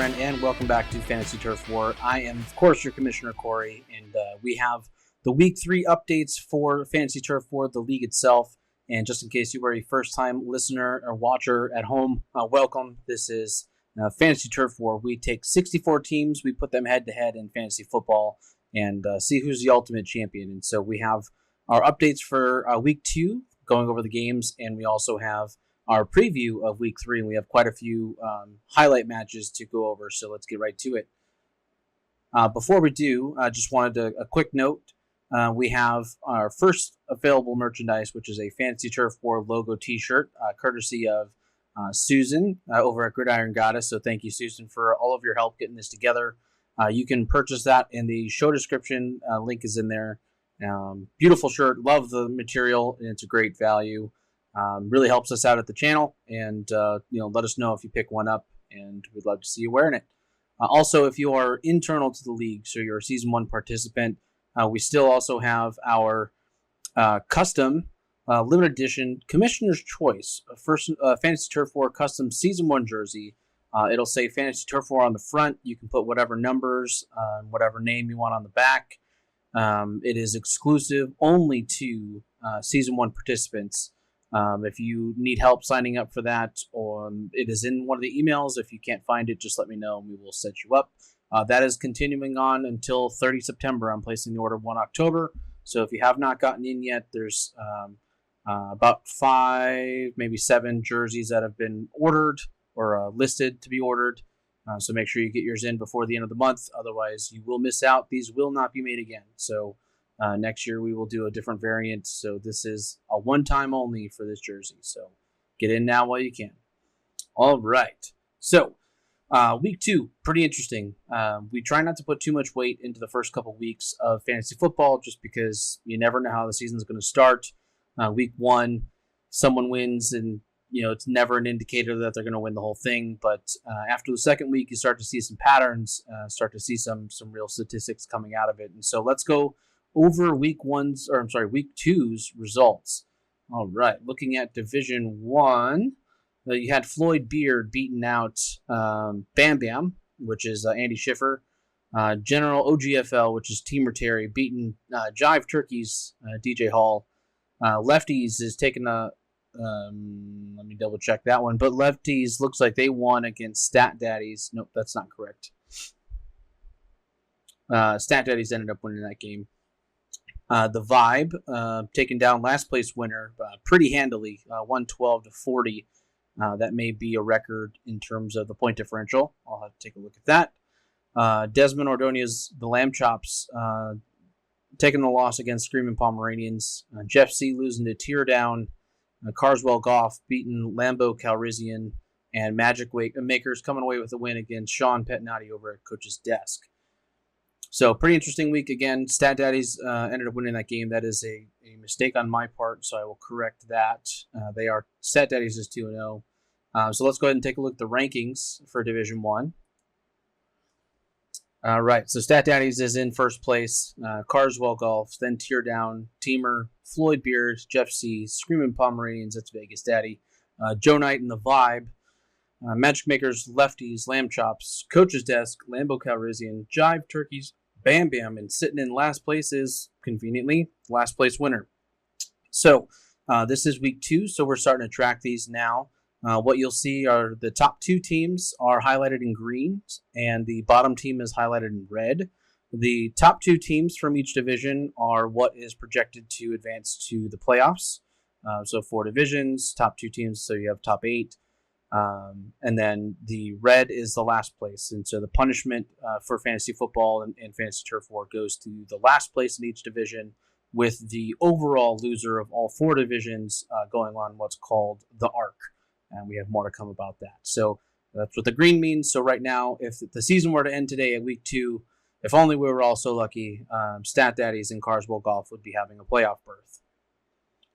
friend, and welcome back to Fantasy Turf War. I am, of course, your Commissioner Corey, and we have the Week 3 updates for Fantasy Turf War, the league itself. And just in case you were a first-time listener or watcher at home, welcome. This is Fantasy Turf War. We take 64 teams, we put them head-to-head in fantasy football, and see who's the ultimate champion. And so we have our updates for Week 2, going over the games, and we also have our preview of Week 3, and we have quite a few highlight matches to go over, so let's get right to it. Before we do, I just wanted a quick note. We have our first available merchandise, which is a Fantasy Turf War logo t-shirt, courtesy of Susan over at Gridiron Goddess, so thank you, Susan, for all of your help getting this together. You can purchase that in the show description. Link is in there. Beautiful shirt. Love the material, and it's a great value. Really helps us out at the channel, and let us know if you pick one up, and we'd love to see you wearing it. Also, if you are internal to the league, so you're a Season 1 participant, we still also have our custom limited edition Commissioner's Choice first Fantasy Turf War custom Season 1 jersey. It'll say Fantasy Turf War on the front. You can put whatever numbers, whatever name you want on the back. It is exclusive only to Season 1 participants. If you need help signing up for that, or it is in one of the emails. If you can't find it, just let me know and we will set you up. That is continuing on until 30 September. I'm placing the order 1 October. So if you have not gotten in yet, there's about 5, maybe 7 jerseys that have been ordered or listed to be ordered. So make sure you get yours in before the end of the month. Otherwise, you will miss out. These will not be made again. So next year, we will do a different variant. So this is a one-time only for this jersey. So get in now while you can. All right. So Week 2, pretty interesting. We try not to put too much weight into the first couple weeks of fantasy football just because you never know how the season is going to start. Week 1, someone wins, and it's never an indicator that they're going to win the whole thing. But after the second week, you start to see some patterns, start to see some real statistics coming out of it. And so let's go over Week 2's results. All right, looking at Division 1, you had Floyd Beard beating out Bam Bam, which is Andy Schiffer. General OGFL, which is Teamer Terry, beating Jive Turkeys, DJ Hall. Lefties is taking a... let me double check that one. But Lefties looks like they won against Stat Daddies. Nope, that's not correct. Stat Daddies ended up winning that game. The Vibe taking down last place winner pretty handily, 112-40. That may be a record in terms of the point differential. I'll have to take a look at that. Desmond Ordonez, the Lamb Chops, taking the loss against Screaming Pomeranians. Jeff C. losing to Tear Down. Carswell Goff beating Lambeau Calrissian. And Magic Makers coming away with a win against Sean Petnati over at Coach's Desk. So, pretty interesting week again. Stat Daddies ended up winning that game. That is a mistake on my part, so I will correct that. Stat Daddies is 2-0. So, let's go ahead and take a look at the rankings for Division 1. All right, so Stat Daddies is in first place. Carswell Golf, then Tear Down, Teamer, Floyd Beard, Jeff C., Screaming Pomeranians, that's Vegas Daddy, Joe Knight and the Vibe, Magic Makers, Lefties, Lamb Chops, Coach's Desk, Lambeau Calrissian, Jive Turkeys, Bam Bam, and sitting in last place is, conveniently, last place winner. So, this is Week 2, so we're starting to track these now. What you'll see are the top 2 teams are highlighted in green, and the bottom team is highlighted in red. The top 2 teams from each division are what is projected to advance to the playoffs. So 4 divisions, top 2 teams, so you have top 8. And then the red is the last place. And so the punishment for fantasy football and fantasy turf war goes to the last place in each division, with the overall loser of all 4 divisions going on what's called the arc. And we have more to come about that. So that's what the green means. So right now, if the season were to end today at Week 2, if only we were all so lucky, Stat Daddies and Carswell Golf would be having a playoff berth.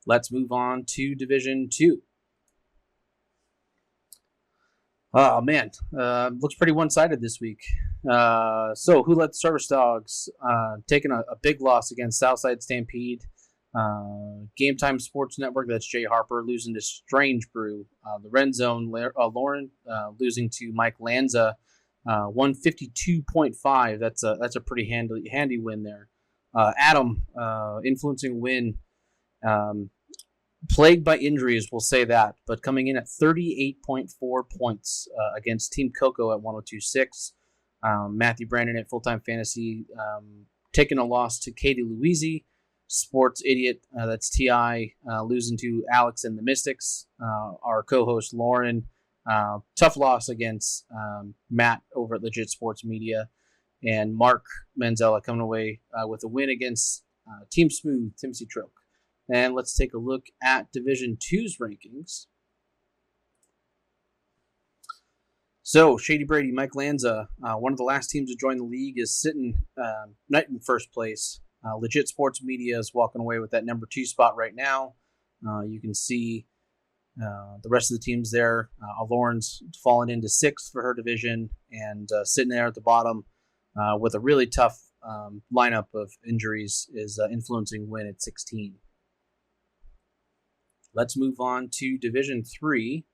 Let's move on to Division 2. Oh, man. Looks pretty one-sided this week. So, Who Let the Service Dogs taking a big loss against Southside Stampede. Game Time Sports Network, that's Jay Harper, losing to Strange Brew. The Red Zone, Lauren losing to Mike Lanza. 152.5. That's a pretty handy win there. Adam, influencing win. Plagued by injuries, we'll say that, but coming in at 38.4 points against Team Coco at 102.6. Matthew Brandon at Full-Time Fantasy taking a loss to Katie Louisi. Sports Idiot, that's T.I., losing to Alex and the Mystics. Our co-host Lauren, tough loss against Matt over at Legit Sports Media. And Mark Manzella coming away with a win against Team Smooth, Timothy Troke. And let's take a look at Division 2's rankings. So, Shady Brady, Mike Lanza, one of the last teams to join the league, is sitting right in first place. Legit Sports Media is walking away with that number 2 spot right now. You can see the rest of the teams there. Lauren's fallen into 6th for her division and sitting there at the bottom with a really tough lineup of injuries is influencing win at 16. Let's move on to Division 3.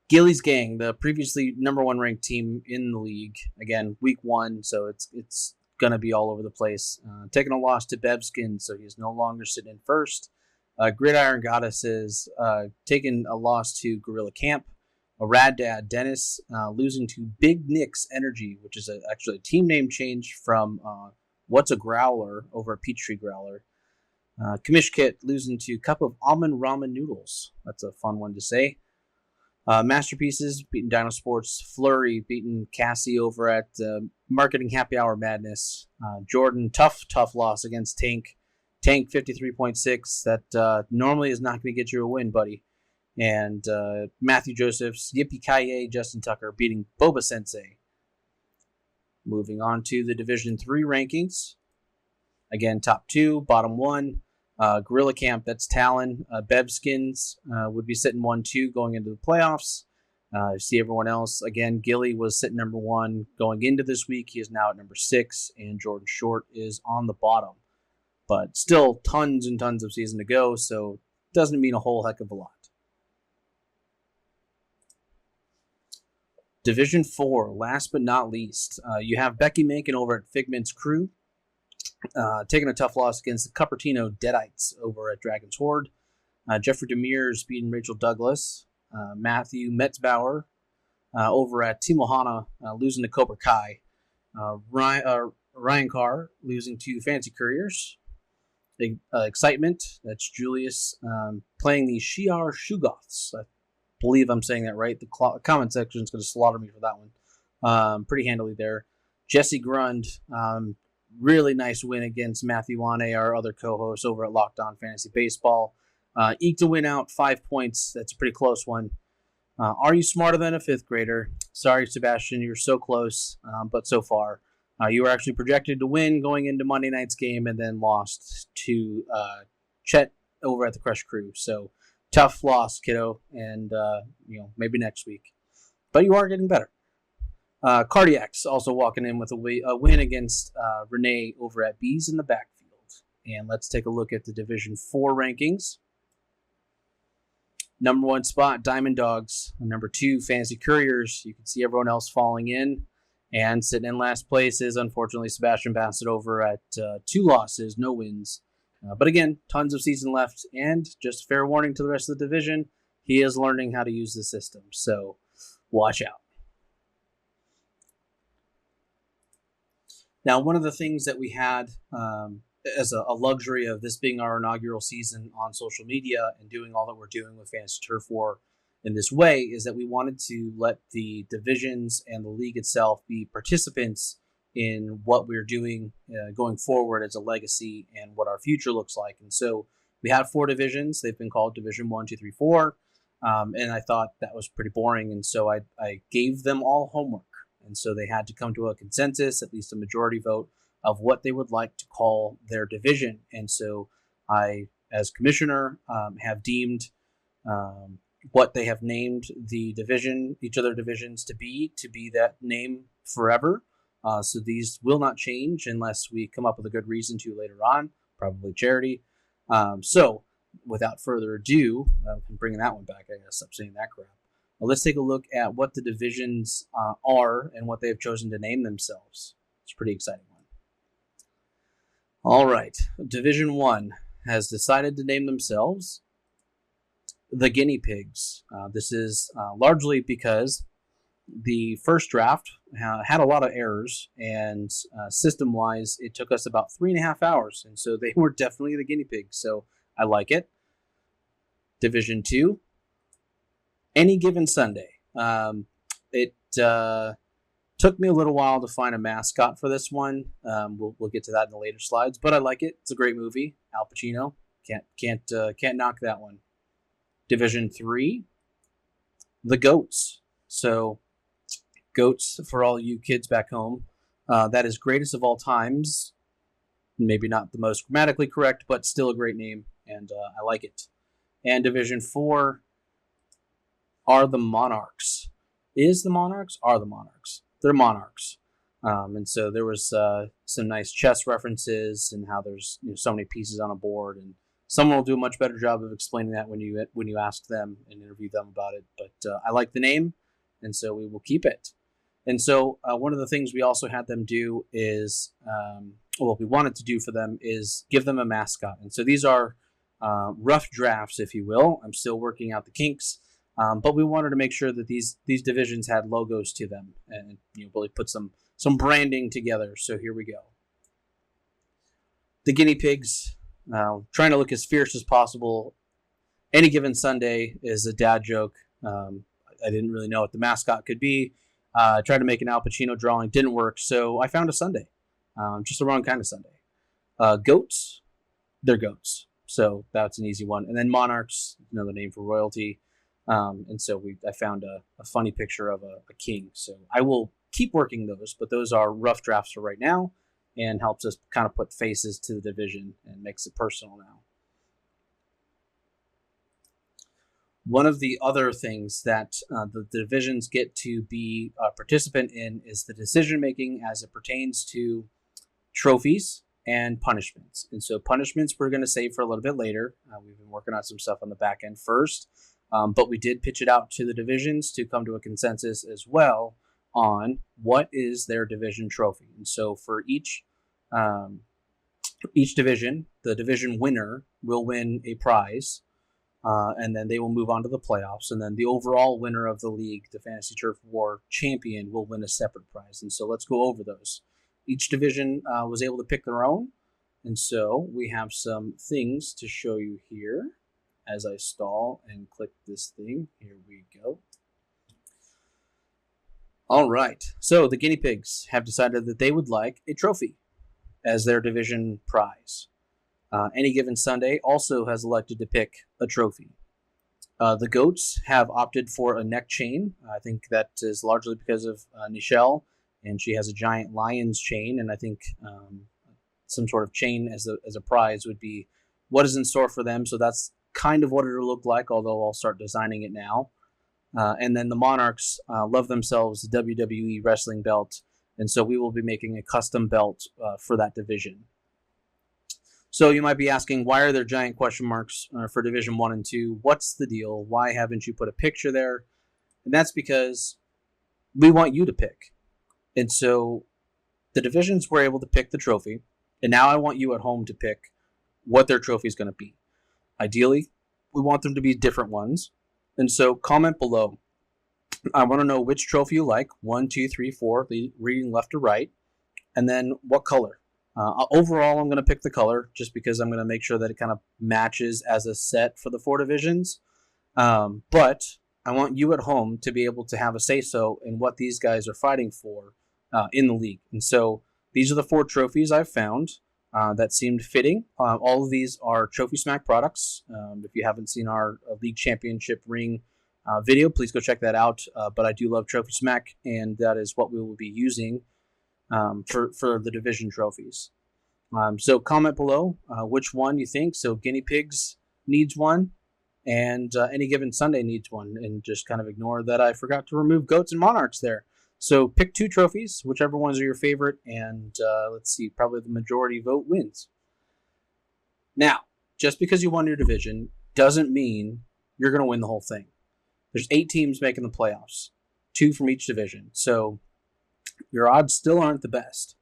Gilly's Gang, the previously number 1 ranked team in the league. Again, week 1, so it's going to be all over the place. Taking a loss to Bebskin, so he's no longer sitting in first. Gridiron Goddess is taking a loss to Gorilla Camp. A Rad Dad, Dennis, losing to Big Nick's Energy, which is actually a team name change from What's a Growler over at Peachtree Growler. Kamish Kit losing to Cup of Almond Ramen Noodles. That's a fun one to say. Masterpieces beating Dino Sports. Flurry beating Cassie over at Marketing Happy Hour Madness. Jordan, tough loss against Tank. Tank 53.6. That normally is not going to get you a win, buddy. And Matthew Josephs, Yippee Kaye, Justin Tucker beating Boba Sensei. Moving on to the Division 3 rankings. Again, top 2, bottom 1. Gorilla Camp, that's Talon. Bebskins would be sitting 1-2 going into the playoffs. See everyone else. Again, Gilly was sitting number 1 going into this week. He is now at number 6, and Jordan Short is on the bottom. But still tons and tons of season to go, so doesn't mean a whole heck of a lot. Division 4, last but not least. You have Becky Mankin over at Figment's Crew. Taking a tough loss against the Cupertino Deadites over at Dragon's Horde. Jeffrey Demirs beating Rachel Douglas. Matthew Metzbauer over at Timohana losing to Cobra Kai. Ryan Carr losing to Fancy Couriers. Excitement, that's Julius playing the Shi'ar Shugoths. I believe I'm saying that right. The comment section is going to slaughter me for that one. Pretty handily there. Jesse Grund, really nice win against Matthew Wane, our other co-host over at Locked On Fantasy Baseball. Eked a win out, 5 points. That's a pretty close one. Are you smarter than a 5th grader? Sorry, Sebastian, you're so close, but so far. You were actually projected to win going into Monday night's game and then lost to Chet over at the Crush Crew. So tough loss, kiddo, and maybe next week. But you are getting better. Cardiacs also walking in with a win against Renee over at Bees in the Backfield. And let's take a look at the Division 4 rankings. Number 1 spot, Diamond Dogs. Number 2, Fantasy Couriers. You can see everyone else falling in. And sitting in last place is, unfortunately, Sebastian Bassett over at 2 losses, no wins. But again, tons of season left. And just fair warning to the rest of the division, he is learning how to use the system. So watch out. Now, one of the things that we had as a luxury of this being our inaugural season on social media and doing all that we're doing with Fantasy Turf War in this way is that we wanted to let the divisions and the league itself be participants in what we're doing going forward as a legacy and what our future looks like. And so we have 4 divisions. They've been called Division 1, 2, 3, 4. And I thought that was pretty boring. And so I gave them all homework. And so they had to come to a consensus, at least a majority vote, of what they would like to call their division. And so I, as commissioner, have deemed what they have named the division, each of their divisions to be that name forever. So these will not change unless we come up with a good reason to later on, probably charity. So without further ado, I'm bringing that one back, I guess. Stop saying that crap. let's take a look at what the divisions are and what they have chosen to name themselves. It's a pretty exciting one. All right, Division 1 has decided to name themselves the Guinea Pigs. This is largely because the first draft had a lot of errors, and system-wise, it took us about 3.5 hours, and so they were definitely the guinea pigs, so I like it. Division 2, Any Given Sunday. It took me a little while to find a mascot for this one. We'll get to that in the later slides, but I like it. It's a great movie. Al Pacino, can't knock that one. Division 3, the Goats. So, Goats, for all you kids back home, that is Greatest of All Times. Maybe not the most grammatically correct, but still a great name, and I like it. And Division 4 are the Monarchs. Is the Monarchs? Are the Monarchs. They're Monarchs. And so there was some nice chess references and how there's so many pieces on a board, and someone will do a much better job of explaining that when you ask them and interview them about it. But I like the name, and so we will keep it. And so one of the things we also had them do is, we wanted to do for them is give them a mascot. And so these are rough drafts, if you will. I'm still working out the kinks, but we wanted to make sure that these divisions had logos to them and really put some branding together. So here we go. The Guinea Pigs, trying to look as fierce as possible. Any Given Sunday is a dad joke. I didn't really know what the mascot could be. I tried to make an Al Pacino drawing, didn't work, so I found a Sunday. Just the wrong kind of Sunday. Goats, they're goats. So that's an easy one. And then Monarchs, another name for royalty. And so I found a funny picture of a king. So I will keep working those, but those are rough drafts for right now and helps us kind of put faces to the division and makes it personal now. One of the other things that the divisions get to be a participant in is the decision-making as it pertains to trophies and punishments. And so punishments we're going to save for a little bit later. We've been working on some stuff on the back end first, but we did pitch it out to the divisions to come to a consensus as well on what is their division trophy. And so for each division, the division winner will win a prize. And then they will move on to the playoffs. And then the overall winner of the league, the Fantasy Turf War champion, will win a separate prize. And so let's go over those. Each division was able to pick their own. And so we have some things to show you here as I stall and click this thing. Here we go. All right. So the Guinea Pigs have decided that they would like a trophy as their division prize. Any Given Sunday also has elected to pick a trophy. The Goats have opted for a neck chain. I think that is largely because of Nichelle, and she has a giant lion's chain, and I think some sort of chain as a prize would be what is in store for them. So that's kind of what it'll look like, although I'll start designing it now. And then the Monarchs love themselves the WWE wrestling belt, and so we will be making a custom belt for that division. So you might be asking, why are there giant question marks for Division 1 and 2? What's the deal? Why haven't you put a picture there? And that's because we want you to pick. And so the divisions were able to pick the trophy, and now I want you at home to pick what their trophy is going to be. Ideally, we want them to be different ones. And so comment below. I want to know which trophy you like, 1, 2, 3, 4, reading left to right, and then what color. Overall, I'm going to pick the color just because I'm going to make sure that it kind of matches as a set for the 4 divisions. But I want you at home to be able to have a say-so in what these guys are fighting for in the league. And so these are the 4 trophies I've found that seemed fitting. All of these are Trophy Smack products. If you haven't seen our league championship ring video, please go check that out. But I do love Trophy Smack, and that is what we will be using for the division trophies. So comment below which one you think. So Guinea Pigs needs one, and Any Given Sunday needs one. And just kind of ignore that I forgot to remove Goats and Monarchs there. So pick 2 trophies, whichever ones are your favorite, and let's see, probably the majority vote wins. Now, just because you won your division doesn't mean you're going to win the whole thing. There's 8 teams making the playoffs, 2 from each division. So your odds still aren't the best.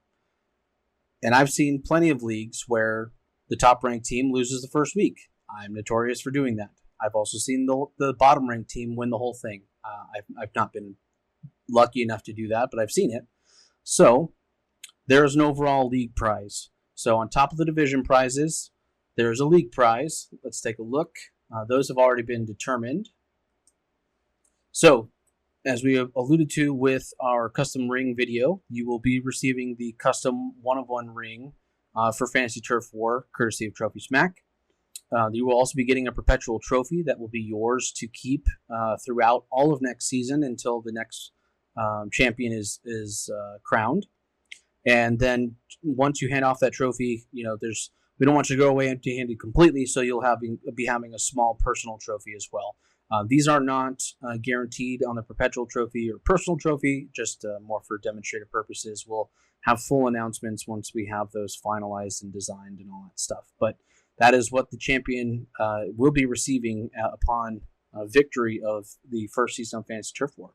And I've seen plenty of leagues where the top-ranked team loses the first week. I'm notorious for doing that. I've also seen the bottom-ranked team win the whole thing. I've not been lucky enough to do that, but I've seen it. So there is an overall league prize. So on top of the division prizes, there's a league prize. Let's take a look. Those have already been determined. So, as we have alluded to with our custom ring video, you will be receiving the custom 1-of-1 ring for Fantasy Turf War, courtesy of Trophy Smack. You will also be getting a perpetual trophy that will be yours to keep throughout all of next season until the next champion is crowned. And then once you hand off that trophy, we don't want you to go away empty-handed completely, so you'll be having a small personal trophy as well. These are not guaranteed on the perpetual trophy or personal trophy, just more for demonstrative purposes. We'll have full announcements once we have those finalized and designed and all that stuff. But that is what the champion will be receiving upon victory of the first season of Fantasy Turf War.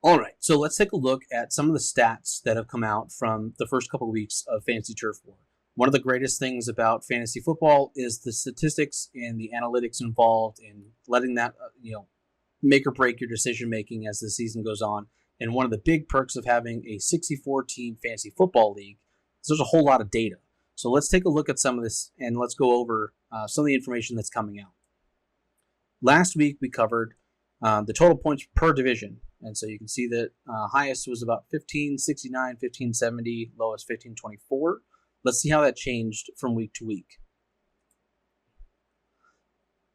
All right, so let's take a look at some of the stats that have come out from the first couple of weeks of Fantasy Turf War. One of the greatest things about fantasy football is the statistics and the analytics involved in letting that make or break your decision making as the season goes on. And one of the big perks of having a 64-team fantasy football league is there's a whole lot of data. So let's take a look at some of this and let's go over some of the information that's coming out. Last week we covered the total points per division. And so you can see that highest was about 1569, 1570, lowest 1524. Let's see how that changed from week to week.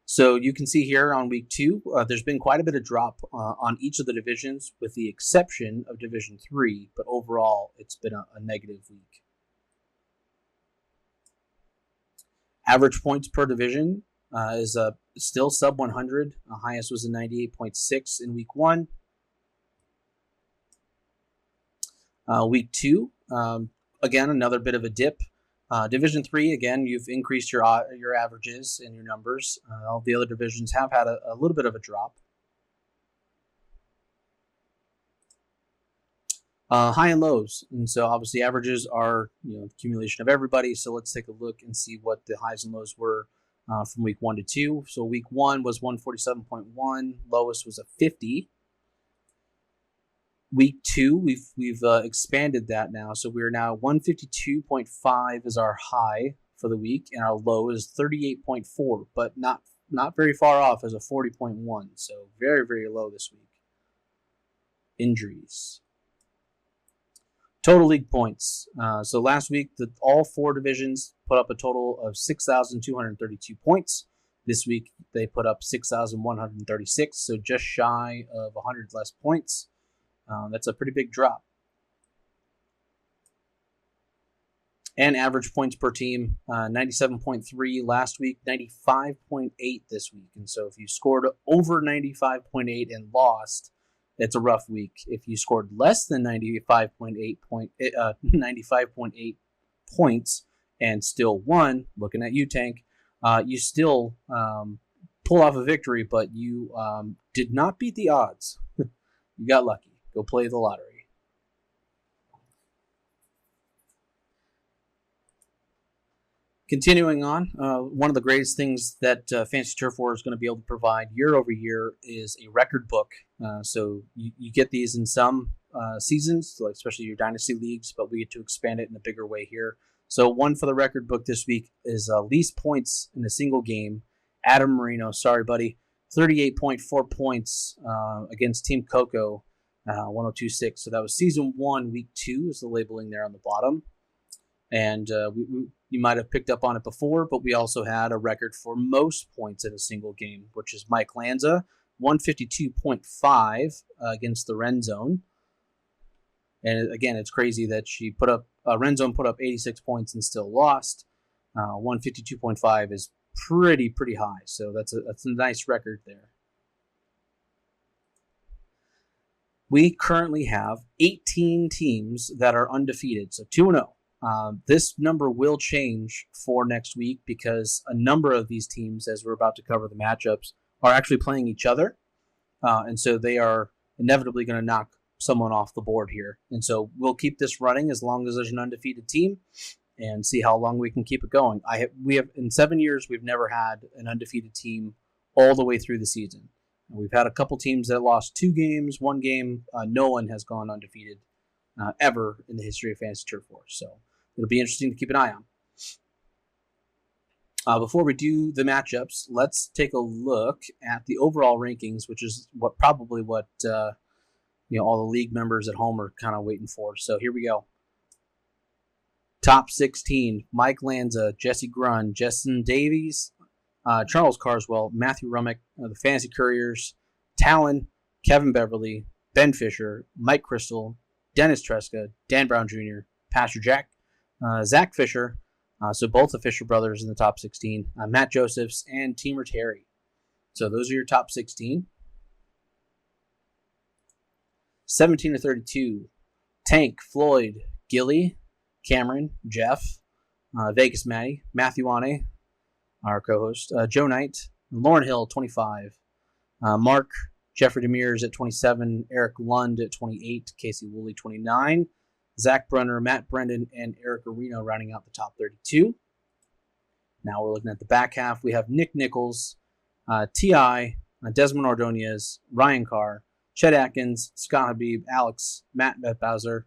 So you can see here on week 2, there's been quite a bit of drop on each of the divisions with the exception of Division 3, but overall it's been a negative week. Average points per division is still sub 100. The highest was a 98.6 in week 1. Week 2, again, another bit of a dip. Division 3, again, you've increased your averages and your numbers. All the other divisions have had a little bit of a drop. High and lows, and so obviously averages are the accumulation of everybody. So let's take a look and see what the highs and lows were from week 1 to 2. So week 1 was 147.1, lowest was a 50. Week 2, we've expanded that now, so we're now 152.5 is our high for the week, and our low is 38.4, but not very far off as a 40.1. So very, very low this week. Injuries. Total league points. So last week, all 4 divisions put up a total of 6,232 points. This week, they put up 6,136, so just shy of 100 less points. That's a pretty big drop. And average points per team, 97.3 last week, 95.8 this week. And so if you scored over 95.8 and lost, it's a rough week. If you scored less than 95.8 points and still won, looking at you, Tank, you still pull off a victory, but you did not beat the odds. You got lucky. Go play the lottery. Continuing on, one of the greatest things that Fantasy Turf War is going to be able to provide year over year is a record book. So you get these in some seasons, like especially your dynasty leagues, but we get to expand it in a bigger way here. So one for the record book this week is least points in a single game. Adam Marino, sorry buddy, 38.4 points against Team Coco. 1026. So that was season 1, week 2 is the labeling there on the bottom. And you might have picked up on it before, but we also had a record for most points in a single game, which is Mike Lanza, 152.5 against the Red Zone. And again, it's crazy that Red Zone put up 86 points and still lost. 152.5 is pretty high. So that's a nice record there. We currently have 18 teams that are undefeated, so 2-0. This number will change for next week because a number of these teams, as we're about to cover the matchups, are actually playing each other. and so they are inevitably going to knock someone off the board here. And so we'll keep this running as long as there's an undefeated team, and see how long we can keep it going. We have in 7 years we've never had an undefeated team all the way through the season. We've had a couple teams that lost 2 games, 1 game. No one has gone undefeated ever in the history of Fantasy Turf War. So it'll be interesting to keep an eye on. Before we do the matchups, let's take a look at the overall rankings, which is what all the league members at home are kind of waiting for. So here we go. Top 16, Mike Lanza, Jesse Grunn, Justin Davies, Charles Carswell, Matthew Rummick, the Fantasy Couriers, Talon, Kevin Beverly, Ben Fisher, Mike Crystal, Dennis Tresca, Dan Brown Jr., Pastor Jack, Zach Fisher, so both the Fisher brothers in the top 16, Matt Josephs, and Teamer Terry. So those are your top 16. 17 to 32, Tank, Floyd, Gilly, Cameron, Jeff, Vegas Matty, Matthew Wane, our co-host, Joe Knight, Lauren Hill, 25, Mark, Jeffrey Demirs at 27, Eric Lund at 28, Casey Woolley, 29, Zach Brunner, Matt Brendan, and Eric Areno rounding out the top 32. Now we're looking at the back half. We have Nick Nichols, T.I., Desmond Ordonez, Ryan Carr, Chet Atkins, Scott Habib, Alex, Matt Bowser,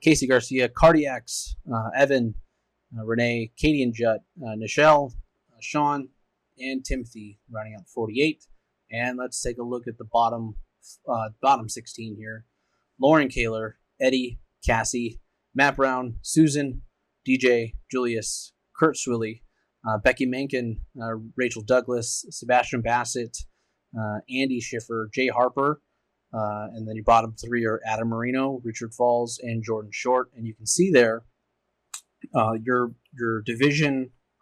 Casey Garcia, Cardiacs, Evan, Renee, Katie and Judd, Nichelle, Sean, and Timothy rounding out 48. And let's take a look at the bottom 16 here. Lauren Kaler, Eddie, Cassie, Matt Brown, Susan, DJ, Julius, Kurt Swilly, Becky Mankin, Rachel Douglas, Sebastian Bassett, Andy Schiffer, Jay Harper, and then your bottom 3 are Adam Marino, Richard Falls, and Jordan Short. And you can see there your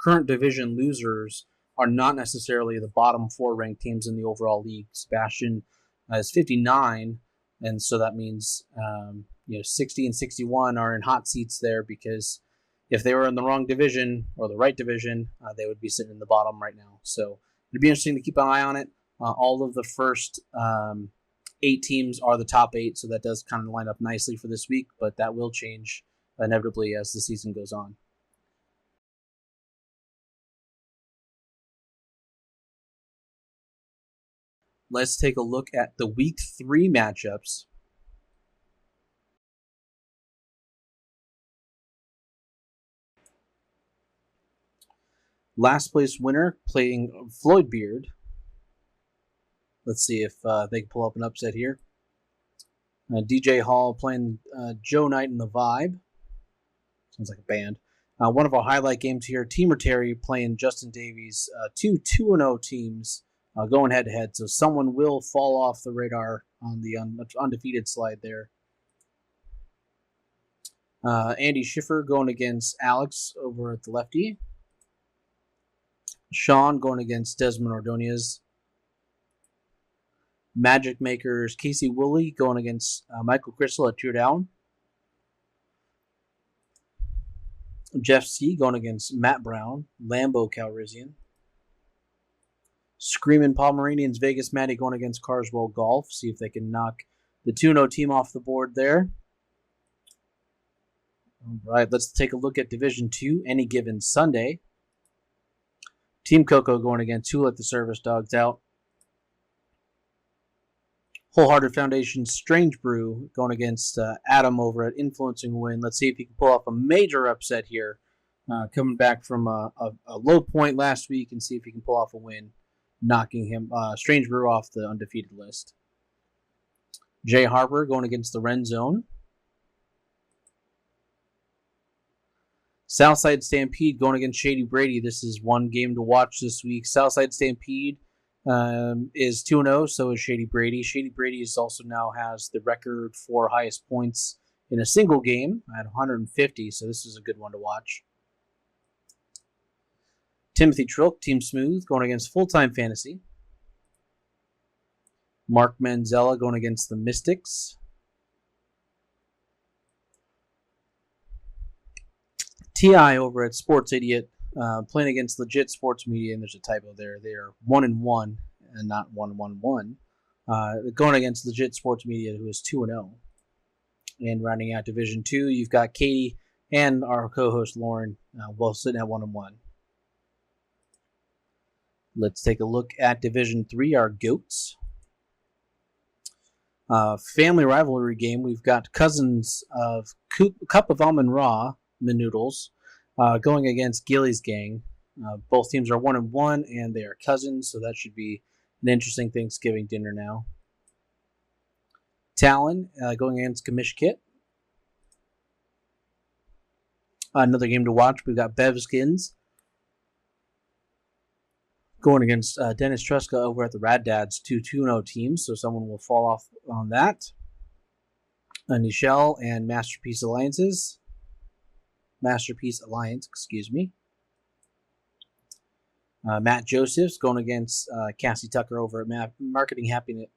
current division losers are not necessarily the bottom 4 ranked teams in the overall league. Sebastian is 59, and so that means 60 and 61 are in hot seats there, because if they were in the wrong division or the right division, they would be sitting in the bottom right now. So it'd be interesting to keep an eye on it. All of the first 8 teams are the top 8, so that does kind of line up nicely for this week, but that will change inevitably as the season goes on. Let's take a look at the Week 3 matchups. Last place winner playing Floyd Beard. Let's see if they can pull up an upset here. DJ Hall playing Joe Knight and the Vibe. Sounds like a band. One of our highlight games here, Teamer Terry playing Justin Davies. 2 2-0 teams going head-to-head. So someone will fall off the radar on the undefeated slide there. Andy Schiffer going against Alex over at the lefty. Sean going against Desmond Ordonez. Magic Makers Casey Woolley going against Michael Crystal at 2 down. Jeff C going against Matt Brown, Lambo Calrissian. Screaming Pomeranians Vegas Matty going against Carswell Golf. See if they can knock the 2-0 team off the board there. All right, let's take a look at Division 2, any given Sunday. Team Coco going against Who Let the Service Dogs Out. Wholehearted Foundation Strange Brew going against Adam over at Influencing Win. Let's see if he can pull off a major upset here, coming back from a low point last week, and see if he can pull off a win, knocking him Strange Brew off the undefeated list. Jay Harper going against the Ren Zone. Southside Stampede going against Shady Brady. This is one game to watch this week. Southside Stampede is 2-0, so is Shady Brady. Shady Brady is also now has the record for highest points in a single game at 150, so this is a good one to watch. Timothy Trilk, Team Smooth, going against Full Time Fantasy. Mark Manzella going against the Mystics. T.I. over at Sports Idiot, playing against Legit Sports Media, and there's a typo there. They are 1-1 and not 1-1-1. going against Legit Sports Media, who is 2-0. And rounding out Division 2, you've got Katie and our co-host Lauren, both sitting at 1-1. Let's take a look at Division 3, our GOATs. Family rivalry game. We've got cousins of Cup of Almond Raw Noodles going against Gilly's Gang. Both teams are 1-1, and they are cousins, so that should be an interesting Thanksgiving dinner now. Talon going against Kamishkit. Another game to watch. We've got Bevskins going against Dennis Truska over at the Rad Dads, 2-0 teams, so someone will fall off on that. Nichelle and Masterpiece Alliance, excuse me. Matt Josephs going against Cassie Tucker over at Marketing Happiness,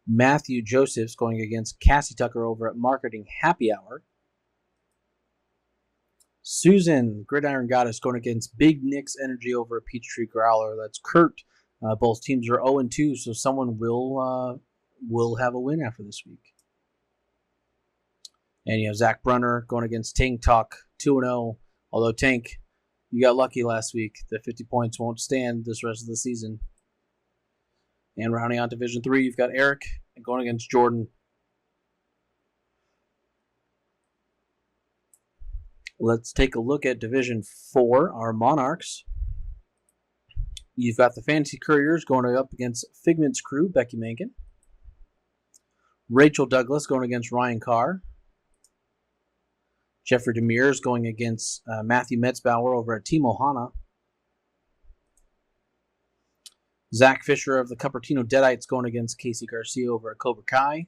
Matthew Josephs going against Cassie Tucker over at Marketing Happy Hour. Susan, Gridiron Goddess, going against Big Nick's Energy over at Peachtree Growler. That's Kurt. Both teams are 0-2, so someone will have a win after this week. And you have Zach Brunner going against Tank Talk, 2-0. Although, Tank, you got lucky last week. The 50 points won't stand this rest of the season. And rounding out Division 3, you've got Eric going against Jordan. Let's take a look at Division 4, our Monarchs. You've got the Fantasy Couriers going up against Figment's crew, Becky Mankin. Rachel Douglas going against Ryan Carr. Jeffrey Demers going against Matthew Metzbauer over at Team Ohana. Zach Fisher of the Cupertino Deadites going against Casey Garcia over at Cobra Kai.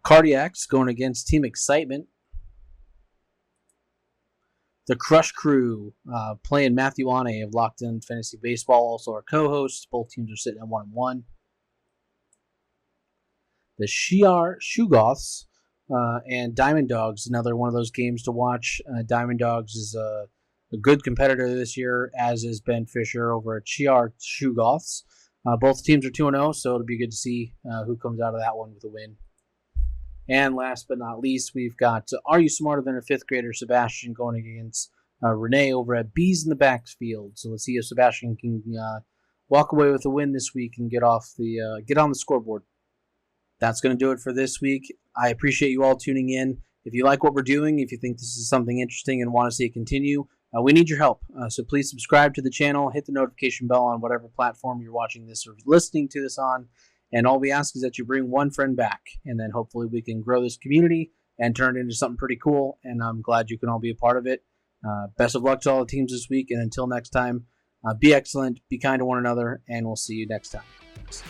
Cardiacs going against Team Excitement. The Crush Crew playing Matthew Ane of Locked In Fantasy Baseball, also our co-host. Both teams are sitting at 1-1. The Shiar Shugoths and Diamond Dogs, another one of those games to watch. Diamond Dogs is a good competitor this year, as is Ben Fisher over at Shiar Shugoths. Both teams are 2-0, so it'll be good to see who comes out of that one with a win. And last but not least, we've got Are You Smarter Than a Fifth Grader Sebastian going against Renee over at Bees in the Backfield. So let's see if Sebastian can walk away with a win this week and get on the scoreboard. That's going to do it for this week. I appreciate you all tuning in. If you like what we're doing, if you think this is something interesting and want to see it continue, we need your help. So please subscribe to the channel, hit the notification bell on whatever platform you're watching this or listening to this on. And all we ask is that you bring one friend back, and then hopefully we can grow this community and turn it into something pretty cool. And I'm glad you can all be a part of it. Best of luck to all the teams this week. And until next time, be excellent, be kind to one another, and we'll see you next time. Thanks.